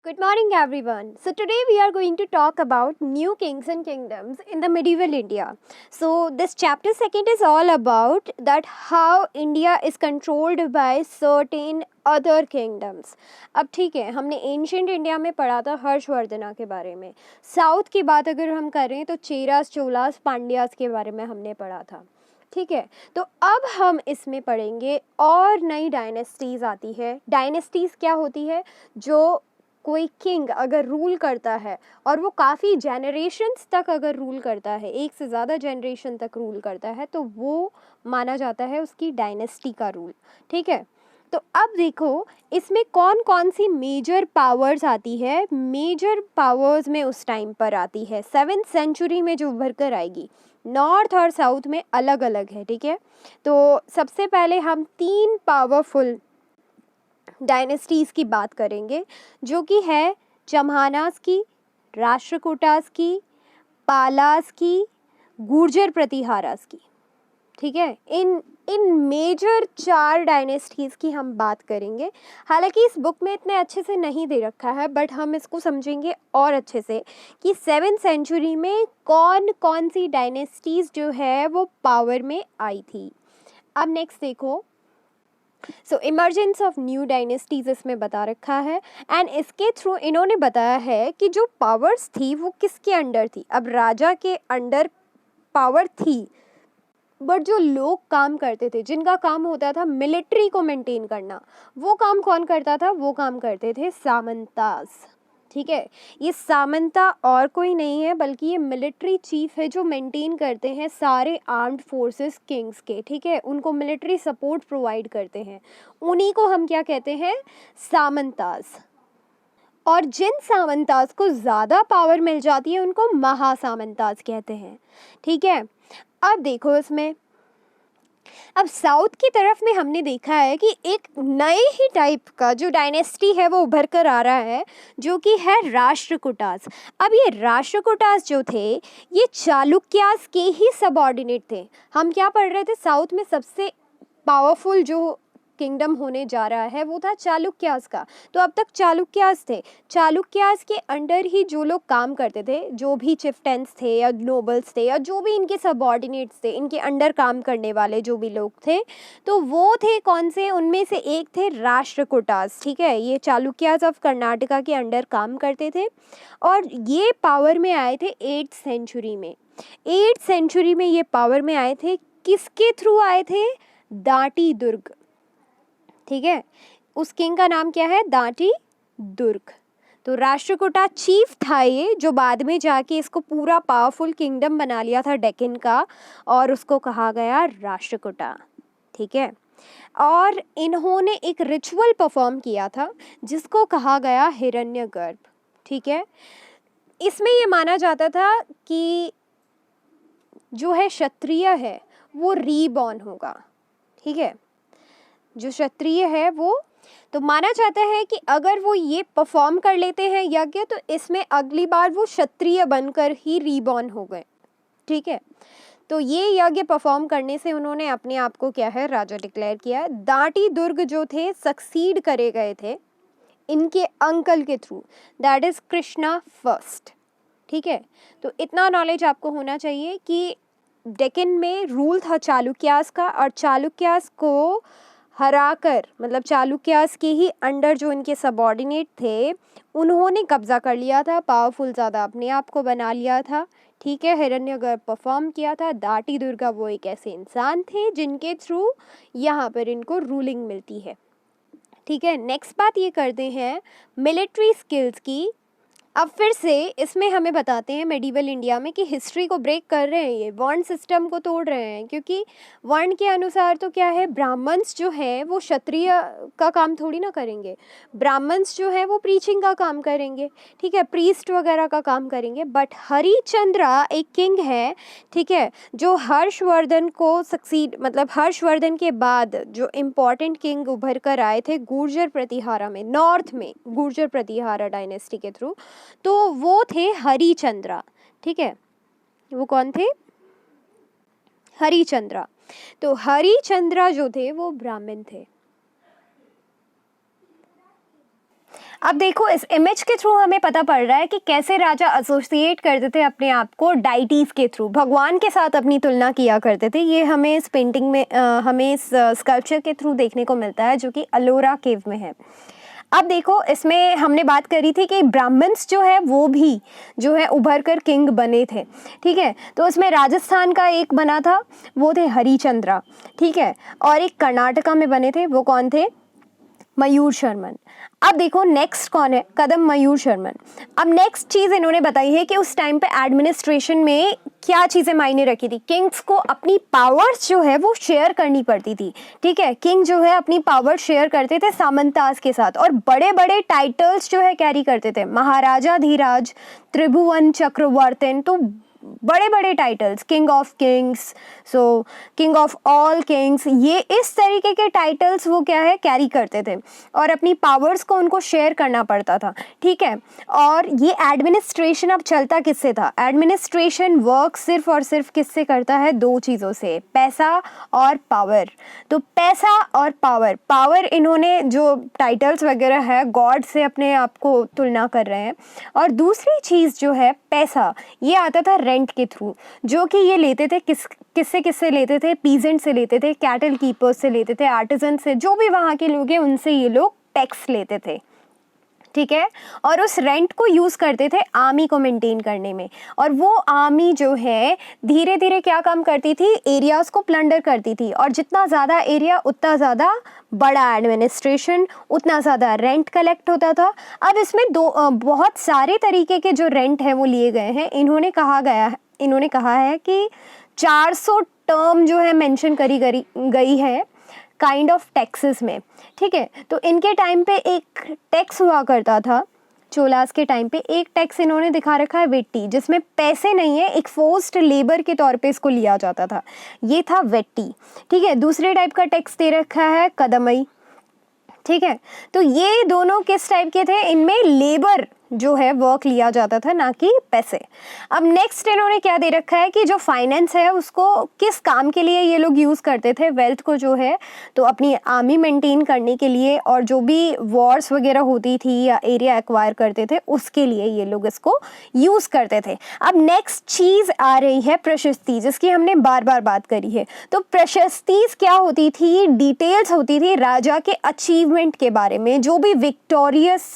Good morning, everyone. So, today we are going to talk about new kings and kingdoms in the medieval India. So, this chapter second is all about that how India is controlled by certain other kingdoms. अब ठीक है, हमने ancient India में पढ़ा था हर्षवर्धना के बारे में. साउथ की बात अगर हम करें तो चेरास, चोलास, पांड्यास के बारे में हमने पढ़ा था. ठीक है, तो अब हम इसमें पढ़ेंगे और नई डायनेस्टीज आती है. डायनेस्टीज क्या होती है? जो कोई किंग अगर रूल करता है और वो काफ़ी जेनरेशन्स तक अगर रूल करता है, एक से ज़्यादा जनरेशन तक रूल करता है, तो वो माना जाता है उसकी डायनेस्टी का रूल. ठीक है, तो अब देखो इसमें कौन कौन सी मेजर पावर्स आती है. मेजर पावर्स में उस टाइम पर आती है 7th सेंचुरी में जो उभर कर आएगी. नॉर्थ और साउथ में अलग अलग है. ठीक है, तो सबसे पहले हम 3 पावरफुल डायनेस्टीज़ की बात करेंगे, जो कि है चम्हानास की, राष्ट्रकूटास की, पालास की, गुर्जर प्रतिहारास की. ठीक है, इन इन मेजर 4 डायनेस्टीज़ की हम बात करेंगे. हालांकि इस बुक में इतने अच्छे से नहीं दे रखा है, बट हम इसको समझेंगे और अच्छे से कि 7th सेंचुरी में कौन कौन सी डायनेस्टीज़ जो है वो पावर में आई थी. अब नेक्स्ट देखो, सो इमर्जेंस ऑफ न्यू डायनेस्टीज इसमें बता रखा है. एंड इसके थ्रू इन्होंने बताया है कि जो पावर्स थी वो किसके अंडर थी. अब राजा के अंडर पावर थी, बट जो लोग काम करते थे, जिनका काम होता था मिलिट्री को मेंटेन करना, वो काम कौन करता था? वो काम करते थे सामंतास. ठीक है, ये सामंता और कोई नहीं है बल्कि ये मिलिट्री चीफ है जो मेंटेन करते हैं सारे आर्म्ड फोर्सेस किंग्स के. ठीक है, उनको मिलिट्री सपोर्ट प्रोवाइड करते हैं. उन्हीं को हम क्या कहते हैं? सामंतास. और जिन सामंतास को ज़्यादा पावर मिल जाती है उनको महासामंतास कहते हैं. ठीक है, अब देखो इसमें, अब साउथ की तरफ में हमने देखा है कि एक नए ही टाइप का जो डायनेस्टी है वो उभर कर आ रहा है, जो कि है राष्ट्रकूटास. अब ये राष्ट्रकूटास जो थे ये चालुक्यास के ही सबऑर्डिनेट थे. हम क्या पढ़ रहे थे? साउथ में सबसे पावरफुल जो किंगडम होने जा रहा है वो था चालुक्यास का. तो अब तक चालुक्यास थे. चालुक्यास के अंडर ही जो लोग काम करते थे, जो भी चिफ्टेंस थे या नोबल्स थे या जो भी इनके सबऑर्डिनेट्स थे, इनके अंडर काम करने वाले जो भी लोग थे, तो वो थे कौन से? उनमें से एक थे राष्ट्रकूटास. ठीक है, ये चालुक्यास ऑफ कर्नाटका के अंडर काम करते थे और ये पावर में आए थे 8th सेंचुरी में. 8th सेंचुरी में ये पावर में आए थे. किसके थ्रू आए थे? दाटी दुर्ग. ठीक है, उस किंग का नाम क्या है? दाटी दुर्ग. तो राष्ट्रकूटा चीफ था ये, जो बाद में जाके इसको पूरा पावरफुल किंगडम बना लिया था डेक्कन का, और उसको कहा गया राष्ट्रकूटा. ठीक है, और इन्होंने एक रिचुअल परफॉर्म किया था जिसको कहा गया हिरण्यगर्भ. ठीक है, इसमें ये माना जाता था कि जो है क्षत्रिय है वो रीबॉर्न होगा. ठीक है, जो क्षत्रिय है वो, तो माना जाता है कि अगर वो ये परफॉर्म कर लेते हैं यज्ञ, तो इसमें अगली बार वो क्षत्रिय बनकर ही रीबॉर्न हो गए. ठीक है, तो ये यज्ञ परफॉर्म करने से उन्होंने अपने आप को क्या है? राजा डिक्लेयर किया. दाटी दुर्ग जो थे सक्सीड करे गए थे इनके अंकल के through, that is Krishna first. ठीक है, तो इतना नॉलेज आपको होना चाहिए कि डेक्कन में रूल था चालुक्यास का, और चालुक्यास को हराकर, मतलब चालुक्यास के ही अंडर जो इनके सबऑर्डिनेट थे उन्होंने कब्जा कर लिया था, पावरफुल ज़्यादा अपने आप को बना लिया था. ठीक है, हिरण्यगर्भ परफॉर्म किया था. दाटी दुर्गा वो एक ऐसे इंसान थे जिनके थ्रू यहाँ पर इनको रूलिंग मिलती है. ठीक है, नेक्स्ट बात ये करते हैं मिलिट्री स्किल्स की. अब फिर से इसमें हमें बताते हैं मेडिवल इंडिया में कि हिस्ट्री को ब्रेक कर रहे हैं, ये वर्ण सिस्टम को तोड़ रहे हैं, क्योंकि वर्ण के अनुसार तो क्या है, ब्राह्मण्स जो है वो क्षत्रिय का काम थोड़ी ना करेंगे. ब्राह्मण्स जो है वो प्रीचिंग का काम करेंगे. ठीक है, प्रीस्ट वगैरह का काम करेंगे. बट हरिश्चंद्र एक किंग है, ठीक है, जो हर्षवर्धन को सक्सीड, मतलब हर्षवर्धन के बाद जो इम्पॉर्टेंट किंग उभर कर आए थे गुर्जर प्रतिहारा में, नॉर्थ में गुर्जर प्रतिहारा डायनेस्टी के थ्रू, तो वो थे हरिश्चंद्र. ठीक है, वो कौन थे? हरिश्चंद्र. तो हरिश्चंद्र जो थे वो ब्राह्मण थे. अब देखो इस इमेज के थ्रू हमें पता पड़ रहा है कि कैसे राजा एसोसिएट करते थे अपने आप को डाइटीज के थ्रू, भगवान के साथ अपनी तुलना किया करते थे। ये हमें इस पेंटिंग में हमें इस स्कल्पचर के थ्रू देखने को मिलता है जो कि अलोरा केव में है। अब देखो इसमें हमने बात करी थी कि ब्राह्मण्स जो है वो भी जो है उभर कर किंग बने थे, ठीक है। तो इसमें राजस्थान का एक बना था, वो थे हरिचंद्रा, ठीक है, और एक कर्नाटका में बने थे, वो कौन थे, मयूर शर्मन। अब देखो नेक्स्ट कौन है, कदम मयूर शर्मन। अब नेक्स्ट चीज़ इन्होंने बताई है कि उस टाइम पे एडमिनिस्ट्रेशन में क्या चीज़ें मायने रखी थी। किंग्स को अपनी पावर्स जो है वो शेयर करनी पड़ती थी, ठीक है। किंग जो है अपनी पावर शेयर करते थे सामंतास के साथ और बड़े बड़े टाइटल्स जो है कैरी करते थे, महाराजा धीराज, त्रिभुवन चक्रवर्तन, तो बड़े बड़े titles, king of Kings, so king of all Kings, ये इस तरीके के टाइटल्स वो क्या है कैरी करते थे और अपनी पावर्स को उनको शेयर करना पड़ता था, ठीक है। और ये एडमिनिस्ट्रेशन अब चलता किससे था, एडमिनिस्ट्रेशन वर्क सिर्फ और सिर्फ किससे करता है, दो चीज़ों से, पैसा और पावर। तो पैसा और पावर, पावर इन्होंने जो टाइटल्स वगैरह है गॉड से अपने आप को तुलना कर रहे हैं, और दूसरी चीज़ जो है पैसा, ये आता था रेंट के थ्रू, जो कि ये लेते थे किससे लेते थे, पीजेंट से लेते थे, कैटल कीपर्स से लेते थे, आर्टिजन से, जो भी वहाँ के लोग हैं उनसे ये लोग टैक्स लेते थे, ठीक है। और उस रेंट को यूज़ करते थे आर्मी को मेंटेन करने में, और वो आर्मी जो है धीरे धीरे क्या काम करती थी, एरियाज़ को प्लंडर करती थी, और जितना ज़्यादा एरिया उतना ज़्यादा बड़ा एडमिनिस्ट्रेशन, उतना ज़्यादा रेंट कलेक्ट होता था। अब इसमें बहुत सारे तरीके के जो रेंट है वो लिए गए हैं। इन्होंने कहा है कि 400 टर्म जो है मेंशन करी गई है काइंड ऑफ टैक्सेस में, ठीक है। तो इनके टाइम पे एक टैक्स हुआ करता था, चोलास के टाइम पे एक टैक्स इन्होंने दिखा रखा है वेट्टी, जिसमें पैसे नहीं है, एक फोर्स्ड लेबर के तौर पे इसको लिया जाता था, ये था वेट्टी, ठीक है। दूसरे टाइप का टैक्स दे रखा है कदमई, ठीक है। तो ये दोनों किस टाइप के थे, इनमें लेबर जो है वर्क लिया जाता था, ना कि पैसे। अब नेक्स्ट इन्होंने क्या दे रखा है कि जो फाइनेंस है उसको किस काम के लिए ये लोग यूज़ करते थे, वेल्थ को जो है तो अपनी आर्मी मेंटेन करने के लिए, और जो भी वॉर्स वगैरह होती थी या एरिया एक्वायर करते थे उसके लिए ये लोग इसको यूज़ करते थे। अब नेक्स्ट चीज़ आ रही है प्रशस्ति, जिसकी हमने बार बार बात करी है। तो प्रशस्तिज क्या होती थी, डिटेल्स होती थी राजा के अचीवमेंट के बारे में, जो भी विक्टोरियस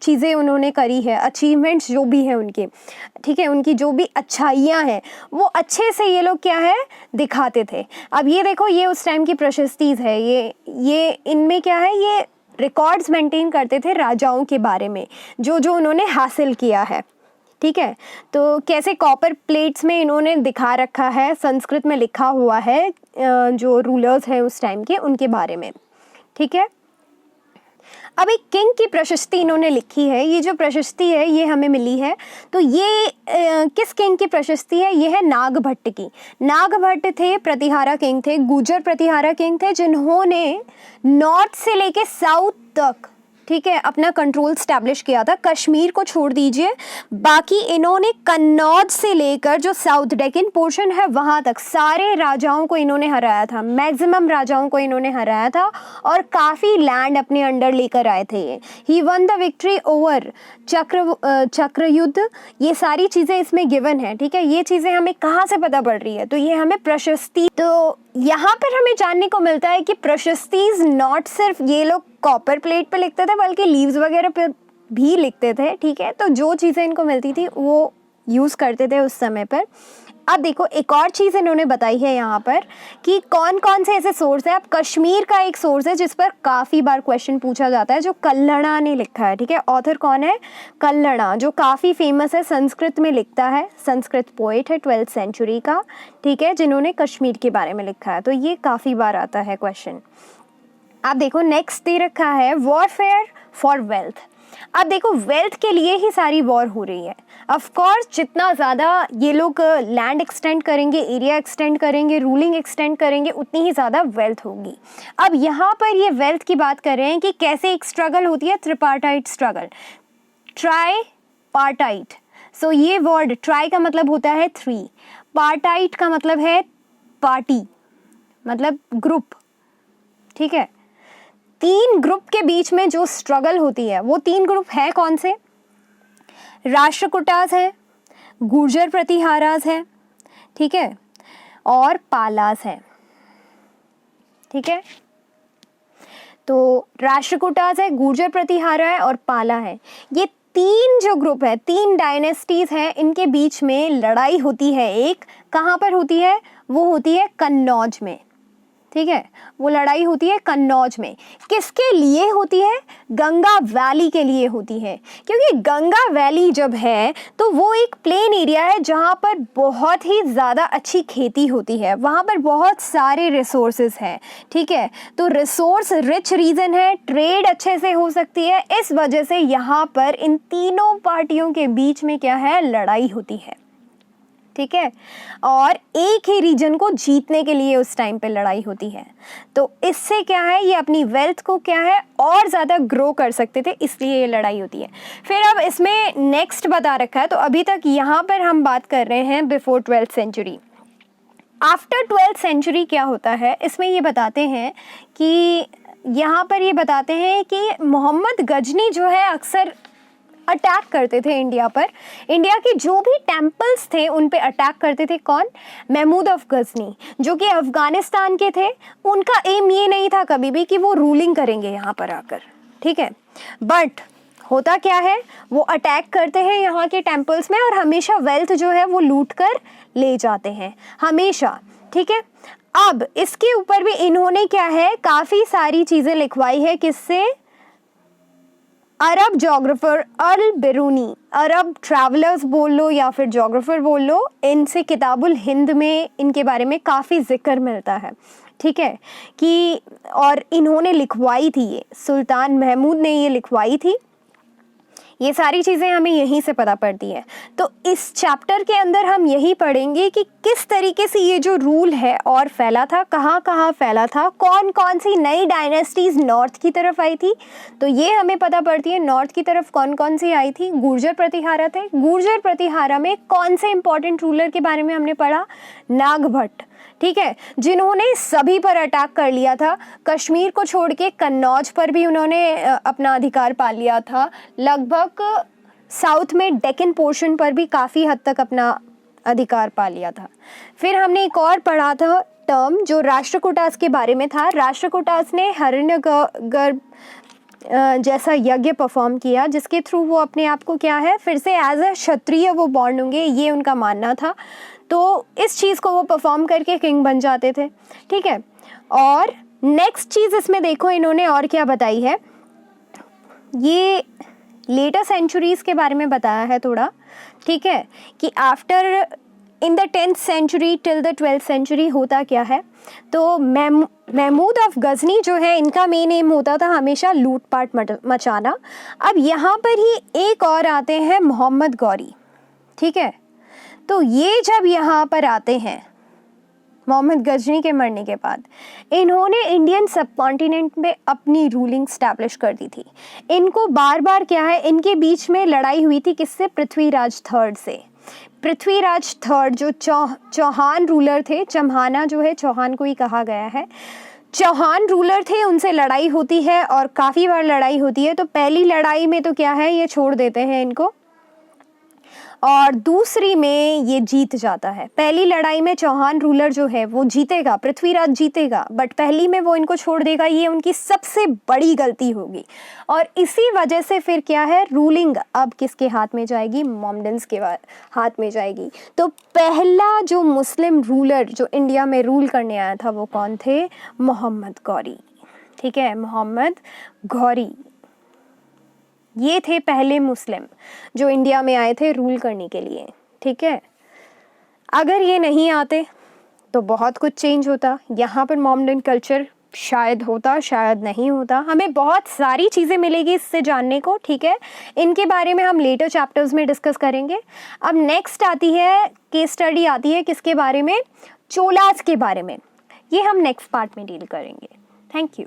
चीज़ें उन्होंने करी है, अचीवमेंट्स जो भी हैं उनके, ठीक है, उनकी जो भी अच्छाइयाँ हैं वो अच्छे से ये लोग क्या है दिखाते थे। अब ये देखो, ये उस टाइम की प्रशस्तिज है, ये इनमें क्या है, ये रिकॉर्ड्स मेंटेन करते थे राजाओं के बारे में, जो जो उन्होंने हासिल किया है, ठीक है। तो कैसे कॉपर प्लेट्स में इन्होंने दिखा रखा है, संस्कृत में लिखा हुआ है जो रूलर्स हैं उस टाइम के उनके बारे में, ठीक है। अब एक किंग की प्रशस्ति इन्होंने लिखी है, ये जो प्रशस्ति है ये हमें मिली है, तो ये किस किंग की प्रशस्ति है, ये है नागभट्ट की। नागभट्ट थे प्रतिहारा किंग थे, गुर्जर प्रतिहारा किंग थे, जिन्होंने नॉर्थ से लेके साउथ तक, ठीक है, अपना कंट्रोल स्टैब्लिश किया था। कश्मीर को छोड़ दीजिए, बाकी इन्होंने कन्नौज से लेकर जो साउथ डेक्कन पोर्शन है वहाँ तक सारे राजाओं को इन्होंने हराया था, मैक्सिमम राजाओं को इन्होंने हराया था, और काफ़ी लैंड अपने अंडर लेकर आए थे ये। ही वन द विक्ट्री ओवर चक्र युद्ध, ये सारी चीज़ें इसमें गिवन है, ठीक है। ये चीज़ें हमें कहाँ से पता पड़ रही है, तो ये हमें प्रशस्ति, तो यहाँ पर हमें जानने को मिलता है कि प्रशस्तिज नॉट सिर्फ ये लोग कॉपर प्लेट पे लिखते थे, बल्कि लीव्स वगैरह पे भी लिखते थे, ठीक है। तो जो चीज़ें इनको मिलती थी वो यूज़ करते थे उस समय पर। अब देखो एक और चीज़ इन्होंने बताई है यहाँ पर कि कौन कौन से ऐसे सोर्स है। अब कश्मीर का एक सोर्स है जिस पर काफ़ी बार क्वेश्चन पूछा जाता है, जो कल्हड़ा ने लिखा है, ठीक है। ऑथर कौन है, कल्हड़ा, जो काफ़ी फेमस है, संस्कृत में लिखता है, संस्कृत पोइट है 12th सेंचुरी का, ठीक है, जिन्होंने कश्मीर के बारे में लिखा है। तो ये काफ़ी बार आता है क्वेश्चन। अब देखो नेक्स्ट दे रखा है वॉरफेयर फॉर वेल्थ। अब देखो वेल्थ के लिए ही सारी वॉर हो रही है। ऑफ कोर्स जितना ज़्यादा ये लोग लैंड एक्सटेंड करेंगे, एरिया एक्सटेंड करेंगे, रूलिंग एक्सटेंड करेंगे, उतनी ही ज़्यादा वेल्थ होगी। अब यहाँ पर ये वेल्थ की बात कर रहे हैं कि कैसे एक स्ट्रगल होती है, त्रिपार्टाइट स्ट्रगल, ट्राई पार्टाइट। सो ये वर्ड ट्राई का मतलब होता है 3, पार्टाइट का मतलब है पार्टी, मतलब ग्रुप, ठीक है। तीन ग्रुप के बीच में जो स्ट्रगल होती है वो तीन ग्रुप है कौन से? राष्ट्रकूटास है, गुर्जर प्रतिहारास है, ठीक है, और पालास है, ठीक है। तो राष्ट्रकूटास है, गुर्जर प्रतिहारा है और पाला है। ये तीन जो ग्रुप है, तीन डायनेस्टीज हैं, इनके बीच में लड़ाई होती है। एक कहाँ पर होती है? वो होती है कन्नौज में, ठीक है। वो लड़ाई होती है कन्नौज में। किसके लिए होती है? गंगा वैली के लिए होती है, क्योंकि गंगा वैली जब है तो वो एक प्लेन एरिया है जहाँ पर बहुत ही ज़्यादा अच्छी खेती होती है, वहाँ पर बहुत सारे रिसोर्सेज हैं, ठीक है। तो रिसोर्स रिच रीजन है, ट्रेड अच्छे से हो सकती है, इस वजह से यहाँ पर इन तीनों पार्टियों के बीच में क्या है? लड़ाई होती है, ठीक है। और एक ही रीजन को जीतने के लिए उस टाइम पे लड़ाई होती है। तो इससे क्या है, ये अपनी वेल्थ को क्या है और ज़्यादा ग्रो कर सकते थे, इसलिए ये लड़ाई होती है। फिर अब इसमें नेक्स्ट बता रखा है, तो अभी तक यहाँ पर हम बात कर रहे हैं before 12th century. After 12th century क्या होता है, इसमें ये बताते हैं कि यहाँ पर ये बताते हैं कि मोहम्मद गजनी जो है अक्सर अटैक करते थे इंडिया पर। इंडिया के जो भी टेम्पल्स थे उन पे अटैक करते थे। कौन? महमूद ऑफ गजनी, जो कि अफगानिस्तान के थे। उनका एम ये नहीं था कभी भी कि वो रूलिंग करेंगे यहाँ पर आकर, ठीक है। बट होता क्या है, वो अटैक करते हैं यहाँ के टेम्पल्स में और हमेशा वेल्थ जो है वो लूट कर ले जाते हैं, हमेशा, ठीक है। अब इसके ऊपर भी इन्होंने क्या है, काफ़ी सारी चीज़ें लिखवाई है। किससे? अरब जोग्राफर अल बिरूनी, अरब ट्रैवलर्स बोल लो या फिर जोग्राफर बोल लो, इनसे किताबुल हिंद में इनके बारे में काफ़ी जिक्र मिलता है, ठीक है। कि और इन्होंने लिखवाई थी, ये सुल्तान महमूद ने ये लिखवाई थी। ये सारी चीज़ें हमें यहीं से पता पड़ती है। तो इस चैप्टर के अंदर हम यही पढ़ेंगे कि किस तरीके से ये जो रूल है और फैला था, कहाँ कहाँ फैला था, कौन कौन सी नई डायनेस्टीज़ नॉर्थ की तरफ आई थी। तो ये हमें पता पड़ती है नॉर्थ की तरफ कौन कौन सी आई थी। गुर्जर प्रतिहारा थे। गुर्जर प्रतिहारा में कौन से इंपॉर्टेंट रूलर के बारे में हमने पढ़ा? नागभट्ट, ठीक है, जिन्होंने सभी पर अटैक कर लिया था। कश्मीर को छोड़ के कन्नौज पर भी उन्होंने अपना अधिकार पा लिया था। लगभग साउथ में डेक्कन पोर्शन पर भी काफ़ी हद तक अपना अधिकार पा लिया था। फिर हमने एक और पढ़ा था टर्म जो राष्ट्रकूटास के बारे में था। राष्ट्रकूटास ने हिरण्यगर्भ जैसा यज्ञ परफॉर्म किया, जिसके थ्रू वो अपने आप को क्या है, फिर से एज अ क्षत्रिय वो बॉर्न होंगे, ये उनका मानना था। तो इस चीज़ को वो परफॉर्म करके किंग बन जाते थे, ठीक है। और नेक्स्ट चीज़ इसमें देखो इन्होंने और क्या बताई है, ये लेटर सेंचुरीज़ के बारे में बताया है थोड़ा, ठीक है, कि after in the 10th century till the 12th century होता क्या है। तो महमूद ऑफ गजनी जो है, इनका मेन एम होता था हमेशा लूटपाट मचाना। अब यहाँ पर ही एक और आते हैं मोहम्मद गौरी, ठीक है। तो ये जब यहाँ पर आते हैं मोहम्मद गजनी के मरने के बाद, इन्होंने इंडियन सब कॉन्टिनेंट में अपनी रूलिंग स्टैब्लिश कर दी थी। इनको बार बार क्या है, इनके बीच में लड़ाई हुई थी किससे? पृथ्वीराज थर्ड से। पृथ्वीराज थर्ड जो चौहान रूलर थे, चम्हाना जो है चौहान को ही कहा गया है, चौहान रूलर थे, उनसे लड़ाई होती है और काफ़ी बार लड़ाई होती है। तो पहली लड़ाई में तो क्या है, ये छोड़ देते हैं इनको, और दूसरी में ये जीत जाता है। पहली लड़ाई में चौहान रूलर जो है वो जीतेगा, पृथ्वीराज जीतेगा, बट पहली में वो इनको छोड़ देगा। ये उनकी सबसे बड़ी गलती होगी और इसी वजह से फिर क्या है, रूलिंग अब किसके हाथ में जाएगी? मोहम्मडन्स के हाथ में जाएगी। तो पहला जो मुस्लिम रूलर जो इंडिया में रूल करने आया था वो कौन थे? मोहम्मद गौरी, ठीक है, मोहम्मद गौरी। ये थे पहले मुस्लिम जो इंडिया में आए थे रूल करने के लिए, ठीक है। अगर ये नहीं आते तो बहुत कुछ चेंज होता, यहाँ पर मोहम्मडन कल्चर शायद होता, शायद नहीं होता। हमें बहुत सारी चीज़ें मिलेगी इससे जानने को, ठीक है। इनके बारे में हम लेटर चैप्टर्स में डिस्कस करेंगे। अब नेक्स्ट आती है केस स्टडी, आती है किसके बारे में? चोलास के बारे में। ये हम नेक्स्ट पार्ट में डील करेंगे। Thank you.